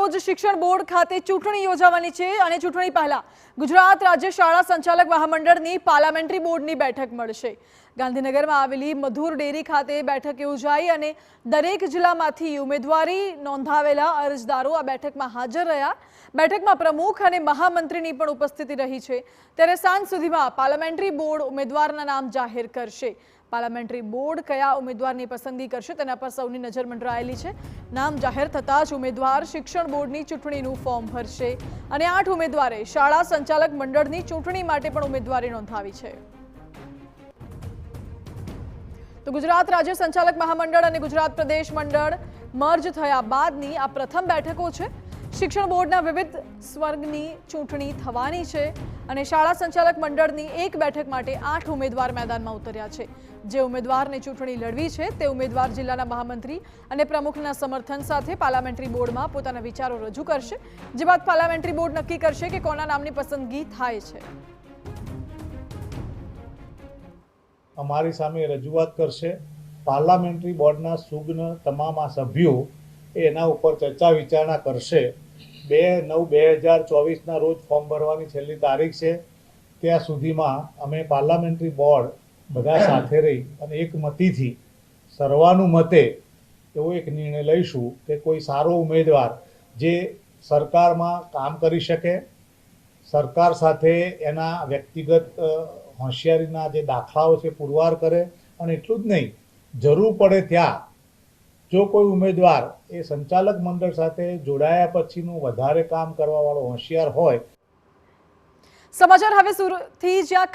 રોજ શિક્ષણ બોર્ડ ખાતે ચૂંટણી યોજાવાની છે અને ચૂંટણી પહેલા ગુજરાત રાજ્ય શાળા સંચાલક મહામંડળની પાર્લામેન્ટરી બોર્ડની બેઠક મળશે। ગાંધીનગરમાં આવેલી મધુર ડેરી ખાતે બેઠક યોજાઈ અને દરેક જિલ્લામાંથી ઉમેદવારી નોંધાવેલા અરજદારો આ બેઠકમાં હાજર રહ્યા। બેઠકમાં પ્રમુખ અને મહામંત્રીની પણ ઉપસ્થિતિ રહી છે। ત્યારે સાંજ સુધીમાં પાર્લામેન્ટરી બોર્ડ ઉમેદવારના નામ જાહેર કરશે। પાર્લામેન્ટરી બોર્ડ કયા ઉમેદવારની પસંદગી કરશે તેના પર સૌની નજર મંડરાયેલી છે। નામ જાહેર થતાં જ ઉમેદવાર શિક્ષણ બોર્ડની ચૂંટણીનું ફોર્મ ભરશે અને 8 ઉમેદવારે શાળા સંચાલક મંડળની ચૂંટણી માટે પણ ઉમેદવારી નોંધાવી છે। તો ગુજરાત રાજ્ય સંચાલક મહામંડળ અને ગુજરાત પ્રદેશ મંડળ મર્જ થયા બાદની આ પ્રથમ બેઠકો છે। શિક્ષણ બોર્ડના વિવિધ સ્વર્ગની ચૂંટણી થવાની છે અને શાળા સંચાલક મંડળની એક બેઠક માટે 8 ઉમેદવાર મેદાનમાં ઉતર્યા છે। જે ઉમેદવારને ચૂંટણી લડવી છે તે ઉમેદવાર જિલ્લાના મહામંત્રી અને પ્રમુખના સમર્થન સાથે પાર્લામેન્ટરી બોર્ડમાં પોતાના વિચારો રજૂ કરશે। જે બાદ પાર્લામેન્ટરી બોર્ડ નક્કી કરશે કે કોના નામની પસંદગી થાય છે। અમારી સામે રજૂઆત કરશે। પાર્લામેન્ટરી બોર્ડના સુજ્ઞ તમામ આ સભ્યો એના ઉપર ચર્ચા વિચારણા કરશે। 2/9/2024 રોજ ફોર્મ ભરવાની છેલ્લી તારીખ છે। ત્યાં સુધીમાં અમે પાર્લામેન્ટરી બોર્ડ બધા સાથે રહી અને એકમતીથી સર્વાનુમતે એવો એક નિર્ણય લઈશું કે કોઈ સારો ઉમેદવાર જે સરકારમાં કામ કરી શકે, સરકાર સાથે એના વ્યક્તિગત હોશિયારીના જે દાખલાઓ છે પુરવાર કરે, અને એટલું જ નહીં, જરૂર પડે ત્યાં જો કોઈ ઉમેદવાર એ સંચાલક મંડળ સાથે જોડાયા પછીનું વધારે કામ કરવાવાળો હોશિયાર હોય। સમાચાર હવે સુરતથી જ્યાં